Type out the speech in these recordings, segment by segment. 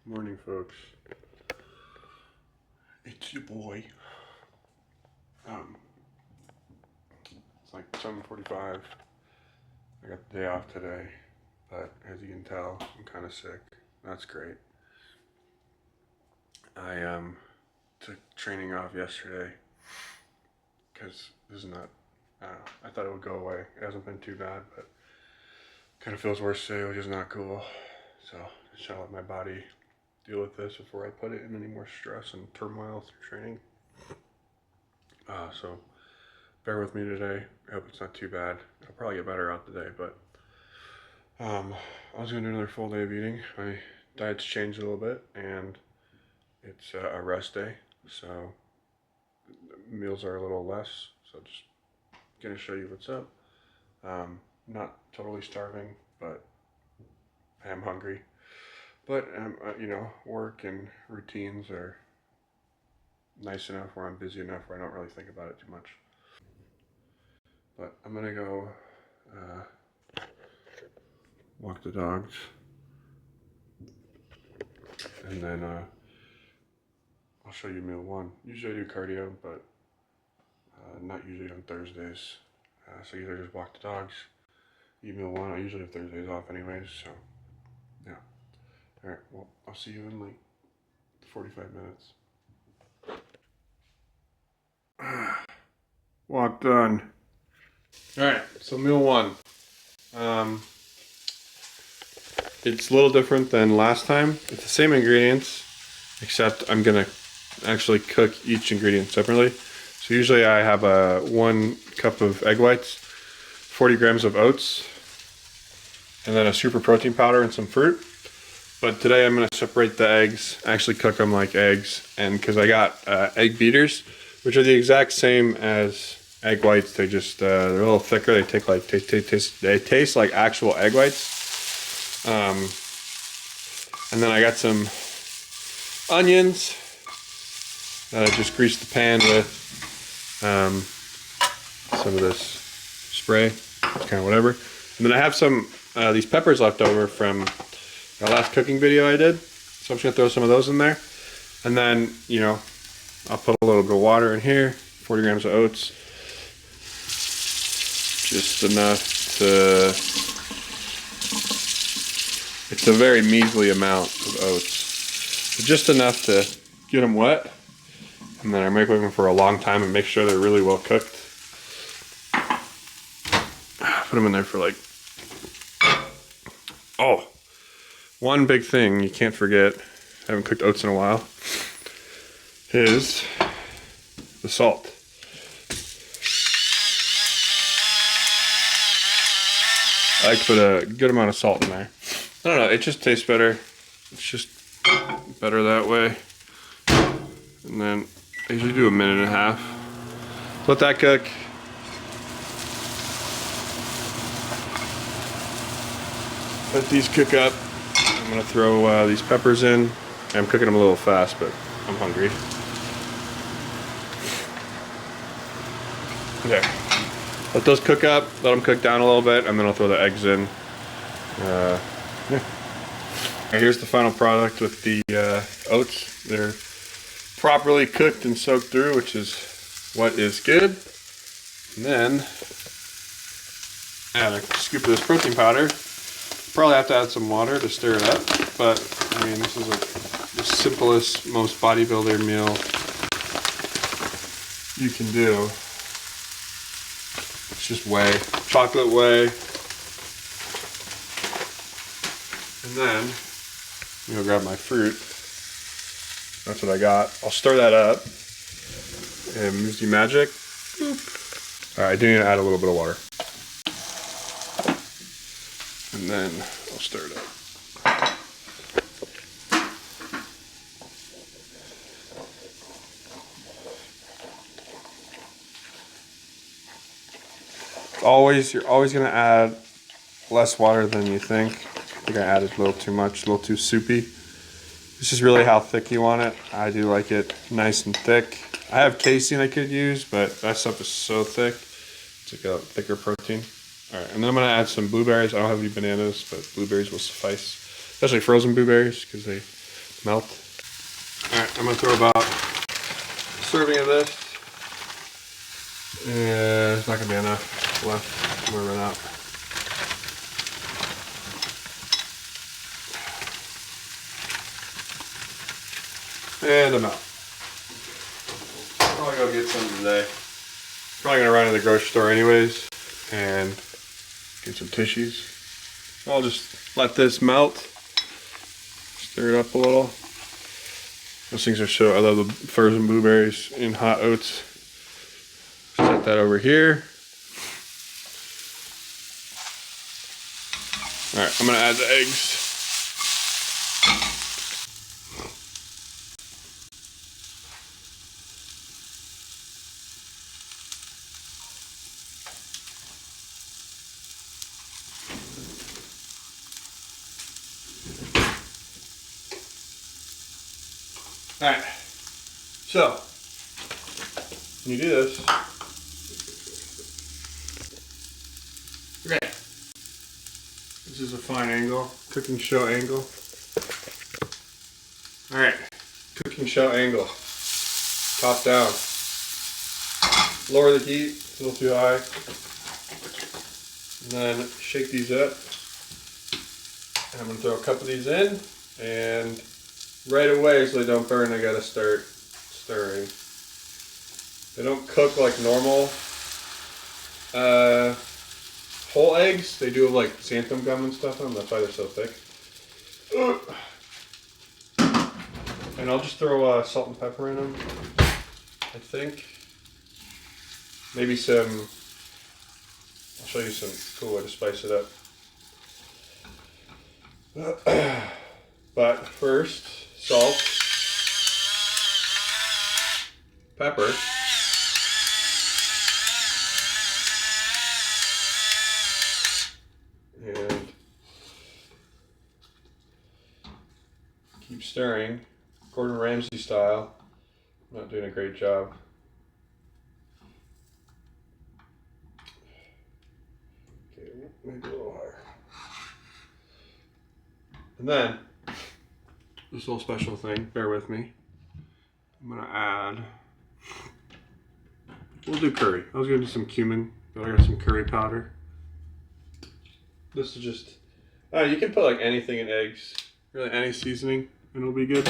Morning, folks. It's your boy. It's like 7:45. I got the day off today, but as you can tell, I'm kind of sick. That's great. I took training off yesterday because this is not. I don't know. I thought it would go away. It hasn't been too bad, but kind of feels worse today, which is not cool. So just trying to let my body deal with this before I put it in any more stress and turmoil through training. So bear with me today. I hope it's not too bad. I'll probably get better out today, but I was gonna do another full day of eating. My diet's changed a little bit, and it's a rest day, so meals are a little less. So just gonna show you what's up. Not totally starving, but I am hungry. But work and routines are nice enough where I'm busy enough where I don't really think about it too much. But I'm gonna go walk the dogs, and then I'll show you meal one. Usually I do cardio, but not usually on Thursdays. So either just walk the dogs, eat meal one. I usually have Thursdays off anyways, so yeah. All right, well, I'll see you in like 45 minutes. Walk done. All right, so meal one. It's a little different than last time. It's the same ingredients, except I'm gonna actually cook each ingredient separately. So usually I have 1 cup of egg whites, 40 grams of oats, and then a super protein powder and some fruit. But today I'm gonna separate the eggs, actually cook them like eggs, and because I got egg beaters, which are the exact same as egg whites. They just they're a little thicker. They taste like actual egg whites. And then I got some onions that I just greased the pan with some of this spray, kind of whatever. And then I have some these peppers left over from the last cooking video I did, so I'm just gonna throw some of those in there. And then I'll put a little bit of water in here, 40 grams of oats, just enough to. It's a very measly amount of oats, but just enough to get them wet, and then I microwave them for a long time and make sure they're really well cooked. Put them in there for like, one big thing you can't forget, I haven't cooked oats in a while, is the salt. I like to put a good amount of salt in there. I don't know, it just tastes better. It's just better that way. And then I usually do 1.5 minutes. Let that cook. Let these cook up. I'm gonna throw these peppers in. I'm cooking them a little fast, but I'm hungry. Okay. Let those cook up, let them cook down a little bit, and then I'll throw the eggs in. Yeah. Okay, here's the final product with the oats. They're properly cooked and soaked through, which is what is good. And then add a scoop of this protein powder. Probably have to add some water to stir it up, but I mean, this is like the simplest, most bodybuilder meal you can do. It's just whey, chocolate whey. And then I'm gonna grab my fruit. That's what I got. I'll stir that up. And Muesli Magic. Boop. All right, I do need to add a little bit of water. And then I'll stir it up. You're always gonna add less water than you think. I think I added a little too much, a little too soupy. This is really how thick you want it. I do like it nice and thick. I have casein I could use, but that stuff is so thick. It's like a thicker protein. All right, and then I'm gonna add some blueberries. I don't have any bananas, but blueberries will suffice. Especially frozen blueberries, because they melt. Alright, I'm gonna throw about a serving of this. And it's not gonna be enough left. I'm gonna run out. And I'm out. Probably go get some today. Probably gonna run to the grocery store anyways and get some tissues. I'll just let this melt. Stir it up a little. Those things are so, I love the frozen blueberries in hot oats. Set that over here. Alright, I'm gonna add the eggs. Alright, so when you do this, okay, this is a fine angle, cooking show angle. Alright, cooking show angle, top down, lower the heat, it's a little too high, and then shake these up, and I'm going to throw a couple of these in, and right away, so they don't burn, I gotta start stirring. They don't cook like normal whole eggs. They do have like xanthan gum and stuff on them. That's why they're so thick. And I'll just throw salt and pepper in them, I think. Maybe some, I'll show you some cool way to spice it up. But first, salt, pepper, and keep stirring, Gordon Ramsay style. I'm not doing a great job. Okay, maybe a little higher. And then, this little special thing, bear with me. I'm gonna add, we'll do curry. I was gonna do some cumin, but I got some curry powder. This is just, you can put like anything in eggs, really any seasoning, and it'll be good.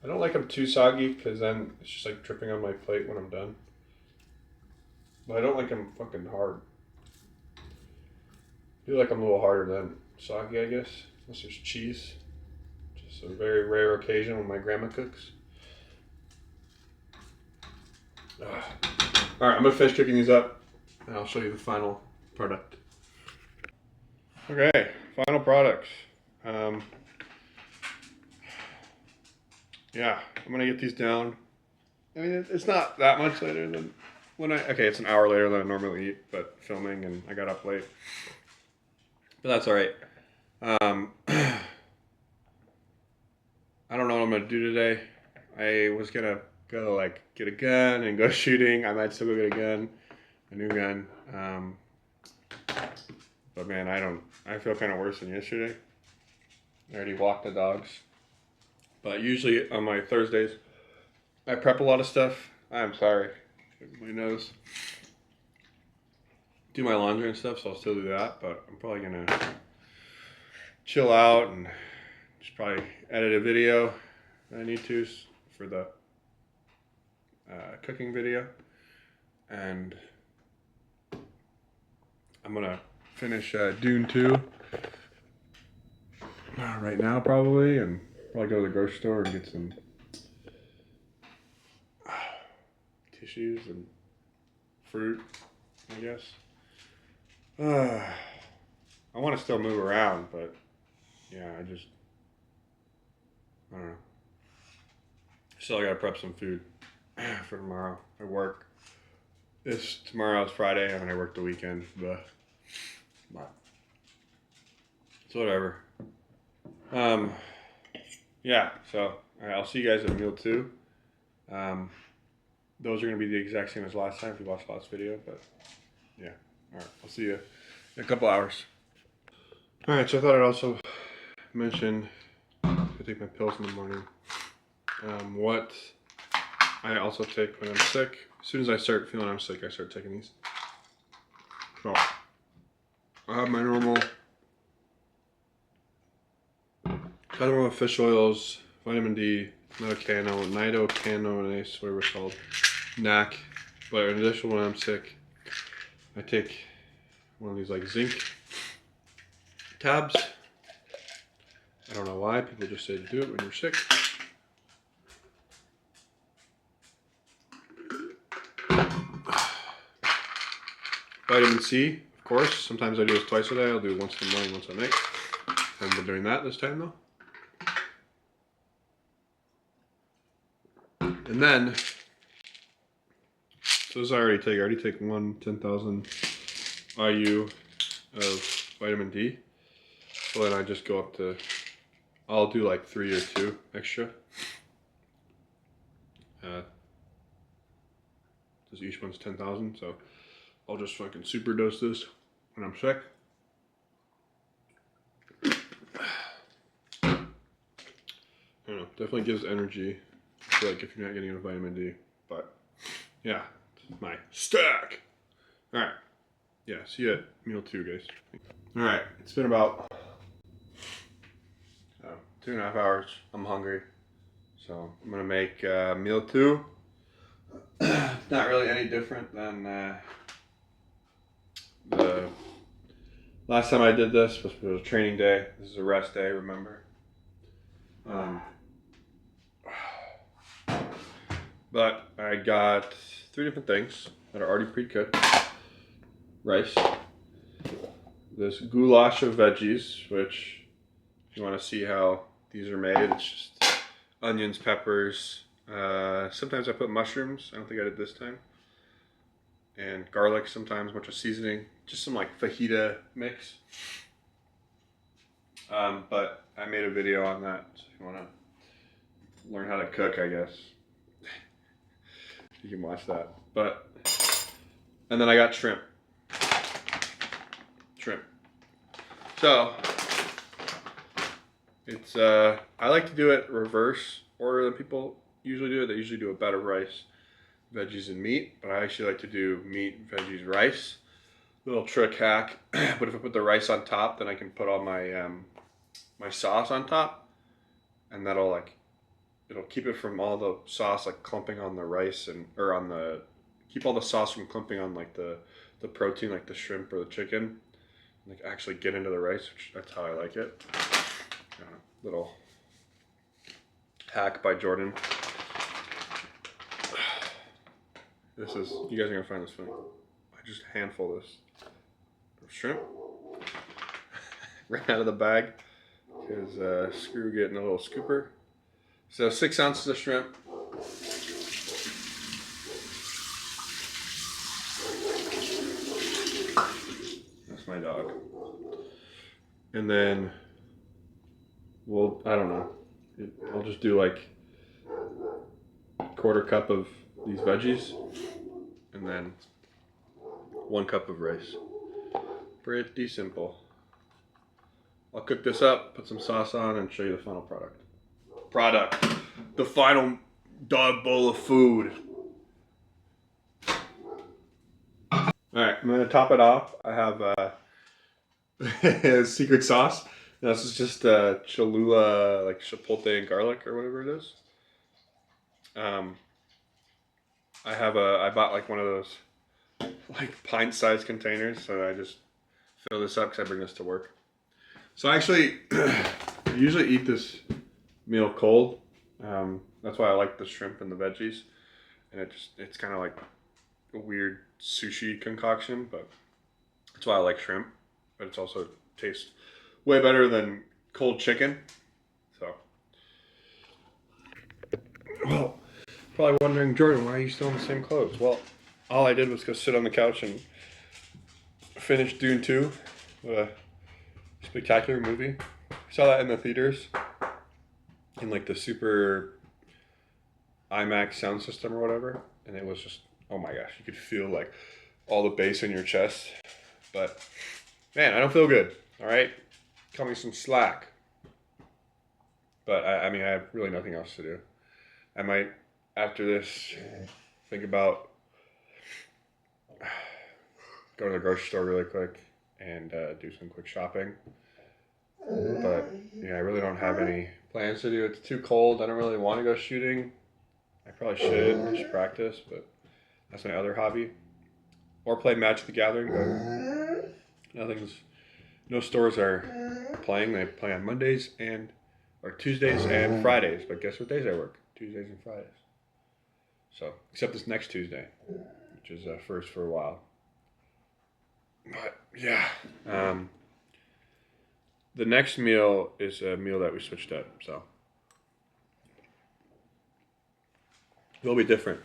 I don't like them too soggy, because then it's just like dripping on my plate when I'm done. But I don't like them fucking hard. I feel like I'm a little harder than soggy, I guess, unless there's cheese. Just a very rare occasion when my grandma cooks. Alright, I'm gonna finish cooking these up, and I'll show you the final product. Okay, final products. Yeah, I'm gonna get these down. I mean, it's not that much later than when okay, it's an hour later than I normally eat, but filming and I got up late. But that's all right. I don't know what I'm gonna do today. I was gonna go like get a gun and go shooting. I might still go get a gun, a new gun. But man, I feel kind of worse than yesterday. I already walked the dogs. But usually on my Thursdays, I prep a lot of stuff. I'm sorry, everybody knows. Do my laundry and stuff, so I'll still do that. But I'm probably gonna chill out and just probably edit a video that I need to for the cooking video. And I'm gonna finish Dune 2 right now probably, and probably go to the grocery store and get some tissues and fruit, I guess. I want to still move around, but yeah, I don't know. Still, I gotta prep some food for tomorrow. I work. Tomorrow is Friday, and I work the weekend, but it's whatever. Yeah, so all right, I'll see you guys at meal 2. Those are going to be the exact same as last time if you watched the last video, but yeah. All right, I'll see you in a couple hours. Alright, so I thought I'd also mention I take my pills in the morning. What I also take when I'm sick. As soon as I start feeling I'm sick, I start taking these. So I have my normal fish oils, vitamin D, nitocyanonase, whatever it's called, NAC. But in addition, when I'm sick, I take one of these like zinc tabs. I don't know why, people just say to do it when you're sick. Vitamin C, of course. Sometimes I do this twice a day. I'll do it once in the morning, once at night. I haven't been doing that this time though. And then, so this I already take one 10,000 IU of vitamin D. So then I just go up to, I'll do like 3 or 2 extra. Because each one's 10,000, so I'll just fucking super dose this when I'm sick. I don't know, definitely gives energy. I feel like if you're not getting enough vitamin D, but yeah, my stack. All right, yeah, see you at meal 2, guys. All right, it's been about 2.5 hours. I'm hungry, so I'm gonna make meal 2. Not really any different than the last time I did this. Was a training day. This is a rest day, remember? But I got 3 different things that are already pre-cooked. Rice. This goulash of veggies, which if you want to see how these are made, it's just onions, peppers. Sometimes I put mushrooms. I don't think I did this time. And garlic sometimes, a bunch of seasoning. Just some like fajita mix. But I made a video on that, so if you want to learn how to cook, I guess, you can watch that. But, and then I got shrimp. So, it's, I like to do it reverse order than people usually do it. They usually do a bed of rice, veggies, and meat. But I actually like to do meat, veggies, rice. Little trick hack. But if I put the rice on top, then I can put all my my sauce on top, and that'll like, it'll keep it from all the sauce like clumping on the rice and or on the, keep all the sauce from clumping on like the protein, like the shrimp or the chicken, like actually get into the rice, which that's how I like it. Little hack by Jordan. This is, you guys are gonna find this funny. I just handful this shrimp ran out of the bag because screw getting a little scooper. So 6 ounces of shrimp. That's my dog. And then, well, I don't know. I'll just do like a 1/4 cup of these veggies, and then 1 cup of rice. Pretty simple. I'll cook this up, put some sauce on, and show you the final product. The final dog bowl of food. Alright, I'm gonna top it off. I have secret sauce. This is just Cholula, like chipotle and garlic or whatever it is. I bought like one of those like pint-sized containers, so I just fill this up because I bring this to work. So I actually usually eat this meal cold. That's why I like the shrimp and the veggies, and it's kind of like a weird sushi concoction, but that's why I like shrimp. But it's also tastes way better than cold chicken. So, well, probably wondering, Jordan, why are you still in the same clothes? Well, all I did was go sit on the couch and finish Dune 2, a spectacular movie. Saw that in the theaters in like the super IMAX sound system or whatever, and it was just, oh my gosh, you could feel like all the bass in your chest. But man, I don't feel good. All right, cut me some slack. But I mean, I have really nothing else to do. I might, after this, think about going to the grocery store really quick and do some quick shopping. But yeah, I really don't have any plans to do. It's too cold. I don't really want to go shooting. I probably should. I should practice, but that's my other hobby. Or play Magic the Gathering, but no stores are playing. They play on Mondays or Tuesdays and Fridays. But guess what days I work? Tuesdays and Fridays. So, except this next Tuesday, which is first for a while. But yeah, the next meal is a meal that we switched up. So it'll be different.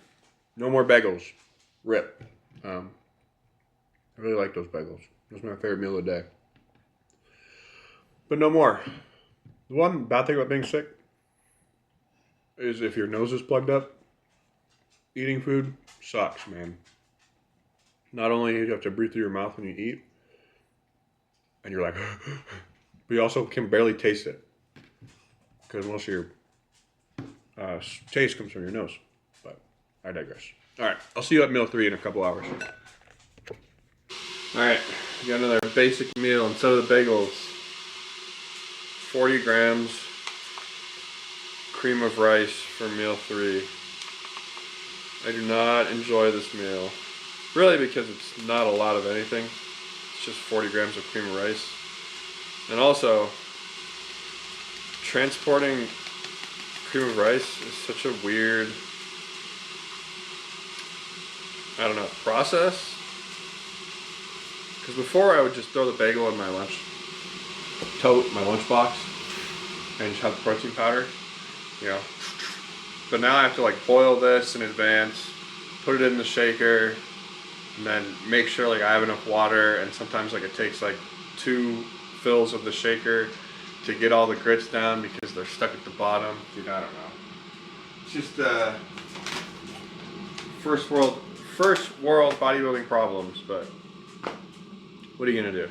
No more bagels. Rip. I really like those bagels. Those are my favorite meal of the day. But no more. The one bad thing about being sick is if your nose is plugged up, eating food sucks, man. Not only do you have to breathe through your mouth when you eat, and you're like, but you also can barely taste it. Because most of your taste comes from your nose. But I digress. Alright, I'll see you at meal 3 in a couple hours. Alright, we got another basic meal instead of the bagels. 40 grams cream of rice for meal 3. I do not enjoy this meal. Really because it's not a lot of anything. It's just 40 grams of cream of rice. And also, transporting cream of rice is such a weird, I don't know, process. Because before I would just throw the bagel in my my lunch box, and just have the protein powder, you know. But now I have to like boil this in advance, put it in the shaker, and then make sure like I have enough water, and sometimes like it takes like 2 fills of the shaker to get all the grits down because they're stuck at the bottom. Dude, I don't know. It's just first world bodybuilding problems, but what are you gonna do?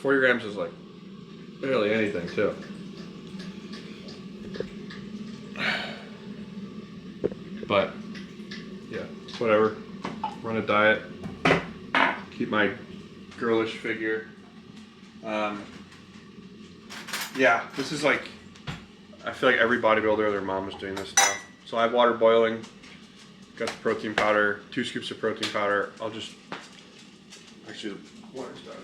40 grams is like barely anything too. But yeah, whatever. Run a diet. Keep my girlish figure. Yeah, this is like, I feel like every bodybuilder, their mom is doing this now. So I have water boiling, got the protein powder, 2 scoops of protein powder. I'll just, actually, the water's done.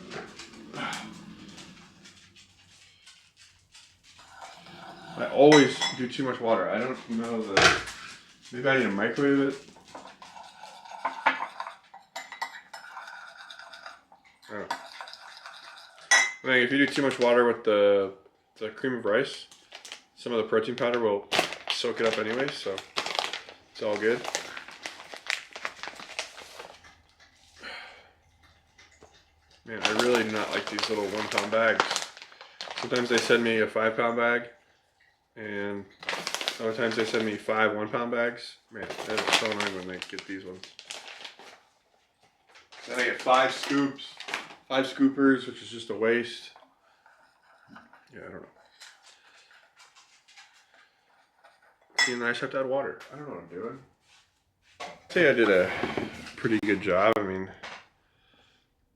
I always do too much water. I don't know maybe I need to microwave it. I don't know. I mean, if you do too much water with the cream of rice, some of the protein powder will soak it up anyway, so it's all good. Man, I really do not like these little 1-pound bags. Sometimes they send me a 5-pound bag, and other times they send me 5 1-pound bags. Man, that is so annoying when they get these ones. Then I get 5 scoops, 5 scoopers, which is just a waste. Yeah, I don't know. See, and I just have to add water. I don't know what I'm doing. I'd say I did a pretty good job. I mean,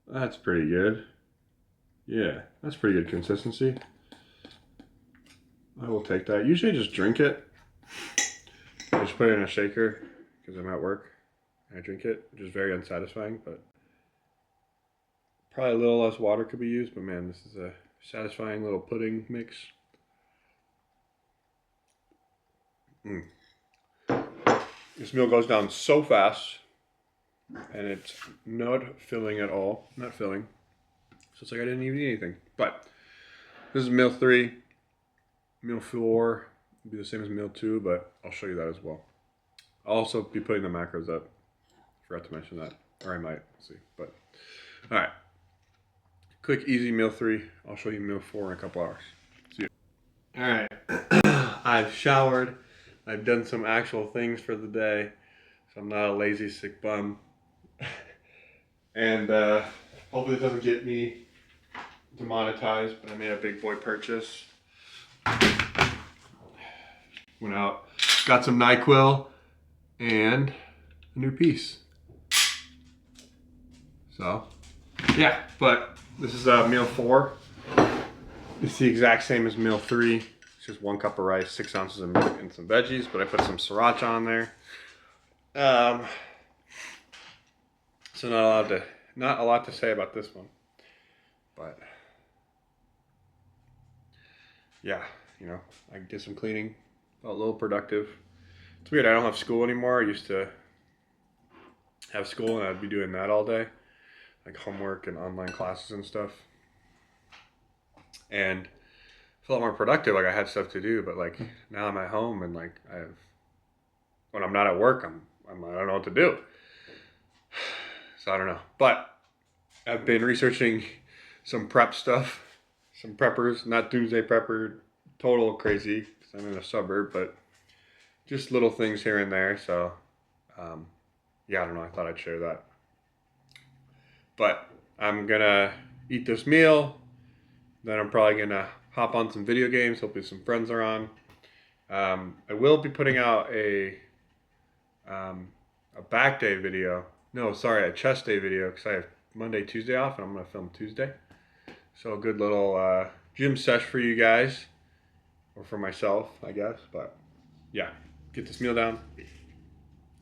that's pretty good. Yeah, that's pretty good consistency. I will take that. Usually I just drink it. I just put it in a shaker because I'm at work. I drink it, which is very unsatisfying, but probably a little less water could be used. But man, this is a satisfying little pudding mix. This meal goes down so fast, and it's not filling at all. Not filling. So it's like I didn't even eat anything. But this is meal 3. Meal 4 will be the same as meal 2, but I'll show you that as well. I'll also be putting the macros up. Forgot to mention that. Or I might. Let's see. But alright. Quick, easy meal 3. I'll show you meal 4 in a couple hours. See you. Alright. I've showered. I've done some actual things for the day. So I'm not a lazy, sick bum. And hopefully it doesn't get me demonetized, but I made a big boy purchase. Went out, got some NyQuil and a new piece. So, yeah, but this is meal 4. It's the exact same as meal 3. It's just 1 cup of rice, 6 ounces of meat, and some veggies, but I put some sriracha on there. So not a lot to say about this one, but yeah, you know, I did some cleaning, felt a little productive. It's weird, I don't have school anymore. I used to have school and I'd be doing that all day, like homework and online classes and stuff. And I felt more productive, like I had stuff to do, but like now I'm at home and like when I'm not at work, I don't know what to do. So I don't know, but I've been researching some prep stuff, some preppers, not doomsday prepper, total crazy, because I'm in a suburb, but just little things here and there. So, yeah, I don't know. I thought I'd share that. But I'm gonna eat this meal. Then I'm probably gonna hop on some video games. Hopefully, some friends are on. I will be putting out a back day video. No, sorry, a chest day video because I have Monday, Tuesday off, and I'm gonna film Tuesday. So a good little gym sesh for you guys, or for myself, I guess. But yeah, get this meal down.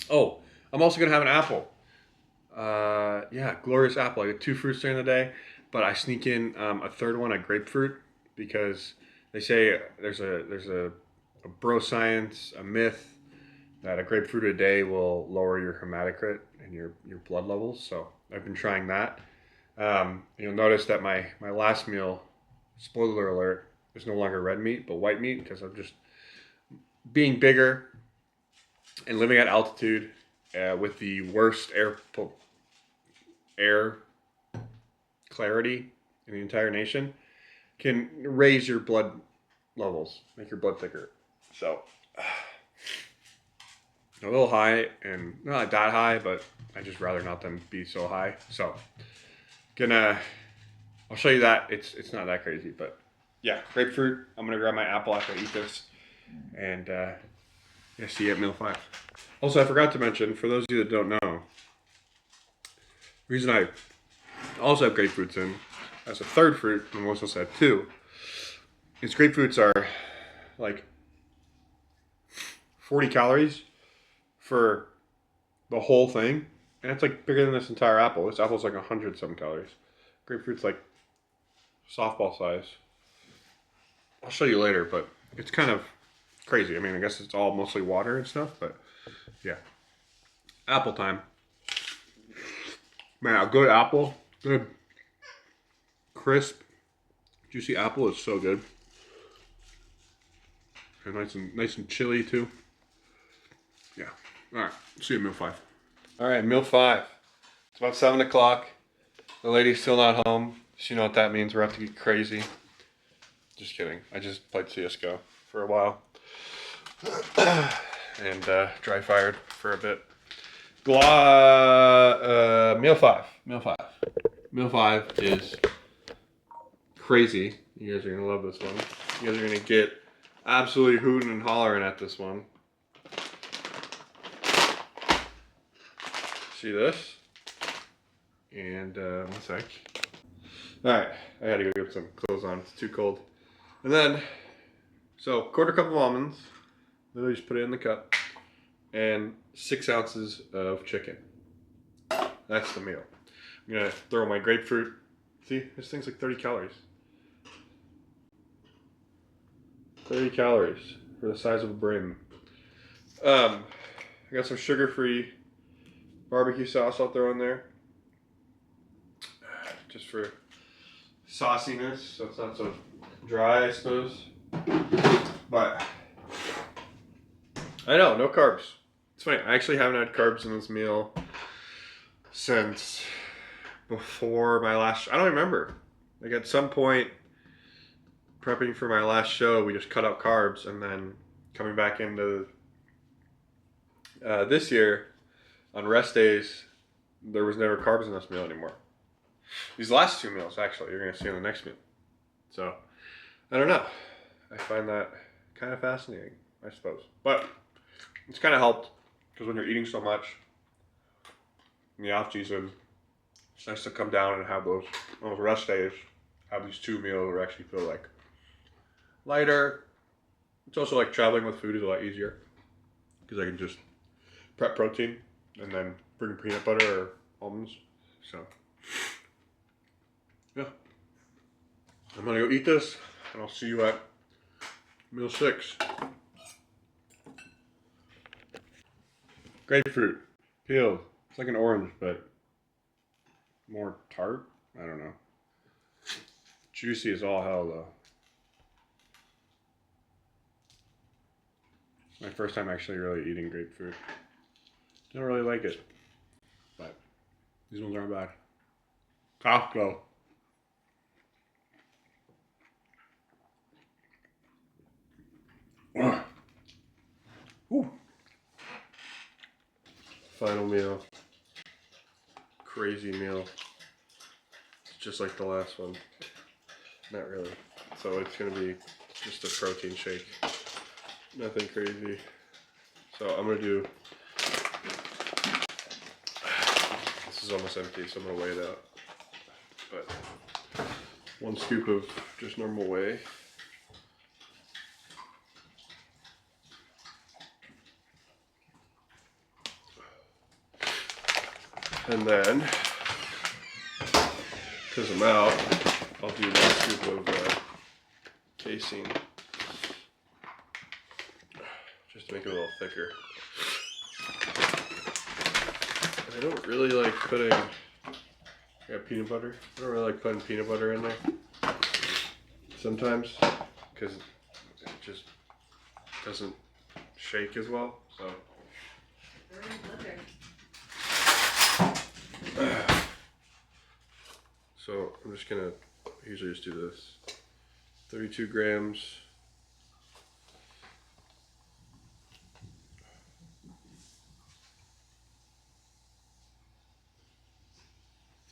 Oh, I'm also gonna have an apple. Yeah, glorious apple. I get 2 fruits during the day, but I sneak in a third one, a grapefruit, because they say there's a bro science, a myth that a grapefruit a day will lower your hematocrit and your blood levels. So I've been trying that. You'll notice that my last meal, spoiler alert, is no longer red meat but white meat because I'm just being bigger and living at altitude with the worst air clarity in the entire nation can raise your blood levels, make your blood thicker. So a little high, and not that high, but I just rather not them be so high. So I'll show you that. It's not that crazy, but yeah, grapefruit. I'm gonna grab my apple after I eat this, and yeah, see you at meal 5. Also, I forgot to mention, for those of you that don't know, the reason I also have grapefruits in as a third fruit, and most of us have 2, is grapefruits are like 40 calories for the whole thing, and it's like bigger than this entire apple. This apple's like 100-some calories. Grapefruit's like softball size. I'll show you later, but it's kind of crazy. I mean, I guess it's all mostly water and stuff, but yeah. Apple time. Man, a good apple, good crisp, juicy apple is so good. And nice and chilly too. Yeah. All right. See you at meal 5. All right, meal 5. It's about 7 o'clock. The lady's still not home. So you know what that means. We're about to get crazy. Just kidding. I just played CSGO for a while. And dry fired for a bit. Meal 5. Meal 5. Meal 5 is crazy. You guys are going to love this one. You guys are going to get absolutely hooting and hollering at this one. See this? And one sec. Alright, I gotta go get some clothes on. It's too cold. And then, so 1/4 cup of almonds. Literally just put it in the cup. And 6 ounces of chicken. That's the meal. I'm gonna throw my grapefruit. See, this thing's like 30 calories. 30 calories for the size of a brain. I got some sugar-free barbecue sauce I'll throw in there. Just for sauciness, so it's not so dry, I suppose. But I know, no carbs. It's funny, I actually haven't had carbs in this meal since before my last, I don't remember. Like at some point, prepping for my last show, we just cut out carbs, and then coming back into this year, on rest days, there was never carbs in this meal anymore. These last 2 meals, actually, you're gonna see in the next meal. So, I don't know. I find that kind of fascinating, I suppose. But it's kind of helped because when you're eating so much in the off season, it's nice to come down and have those rest days. Have these 2 meals where I actually feel like lighter. It's also like traveling with food is a lot easier because I can just prep protein and then bring peanut butter or almonds. So, yeah. I'm gonna go eat this and I'll see you at meal 6. Grapefruit, peeled. It's like an orange, but more tart. I don't know. Juicy as all hell, though. My first time actually really eating grapefruit. Don't really like it, but these ones aren't bad. Costco. Ooh. Final meal. Crazy meal. It's just like the last one. Not really. So it's gonna be just a protein shake. Nothing crazy. So I'm gonna do. This is almost empty, so I'm gonna weigh it out. But 1 scoop of just normal whey. And then, because I'm out, I'll do 1 scoop of casein, just to make it a little thicker. And I don't really like putting, I got peanut butter. I don't really like putting peanut butter in there sometimes, because it just doesn't shake as well, so. So I'm just gonna usually just do this. 32 grams.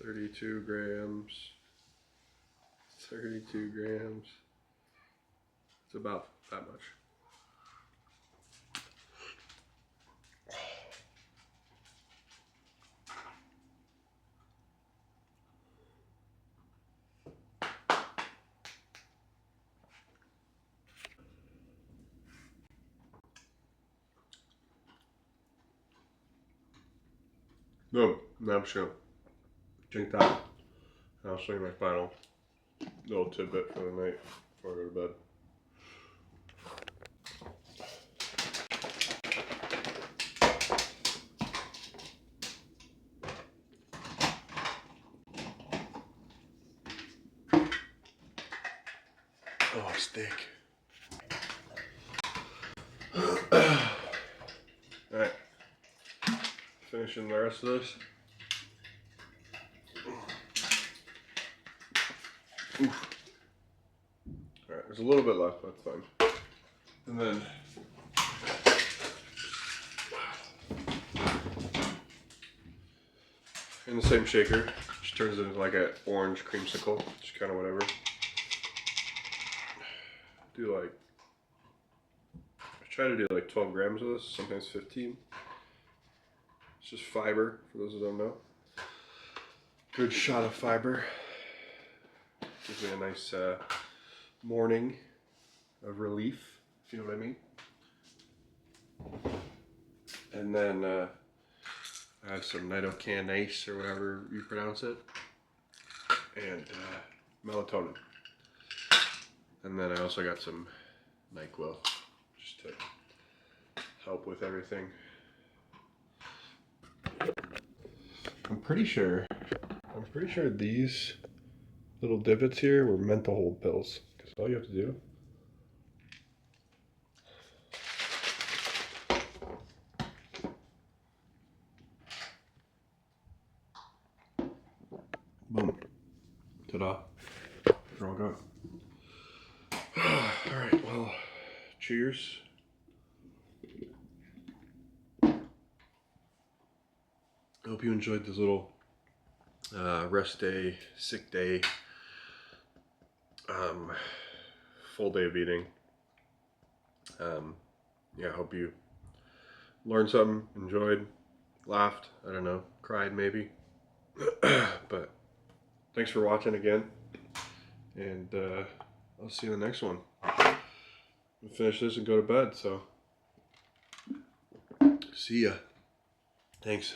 $32 grams. 32 grams. It's about that much. No, now I'm just gonna drink that. And I'll show you my final little tidbit for the night before I go to bed. Oh, steak. Alright. Finishing the rest of this. Oof. Alright, there's a little bit left, that's fine. And then in the same shaker, just turns it into like an orange creamsicle, just kind of whatever. Do like, I try to do like 12 grams of this, sometimes 15. It's just fiber, for those who don't know. Good shot of fiber. Gives me a nice morning of relief, if you know what I mean. And then I have some nitocanase, or whatever you pronounce it, and melatonin. And then I also got some NyQuil, just to help with everything. I'm pretty sure these little divots here were meant to hold pills, because all you have to do boom, ta-da, they're all gone. Alright, well, cheers. I hope you enjoyed this little rest day, sick day, full day of eating. Yeah, I hope you learned something, enjoyed, laughed, I don't know, cried maybe. But thanks for watching again, and I'll see you in the next one. We'll finish this and go to bed, so see ya. Thanks.